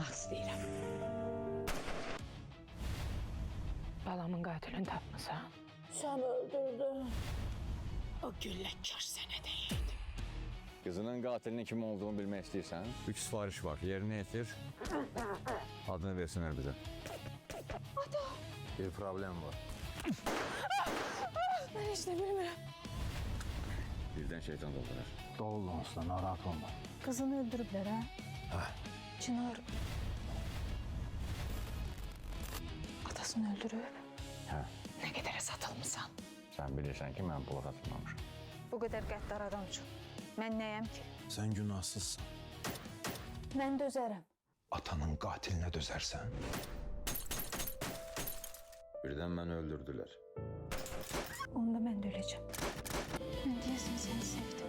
tanımaq istəyirəm. Balamın qatilini tapmısan? Sən öldürdün. O gülləkar sənə deyildi. Kızının qatilinin kim olduğunu bilmək istəyirsən? 3 sifariş var. Yerinə yetir. Adını versinlər bizə. Ata! Bir problem var. Mən heç nə bilmirəm. Birdən şeytan doldurur. Dolu olsun, narahat olma. Qızını öldürüblər, hə? Çınar atasını öldürüb. Hə. Nə qədərə satılmısan? Sən bilirsən ki, mən pula satılmamışam. Bu qədər qəddar adam üçün mən nəyəm ki? Sən günahsızsan. Mən dözərəm. Atanın qatilinə dözərsən. Birdən məni öldürdülər. Onda mən də öləcəm. Mən deyəsən səni sevdim.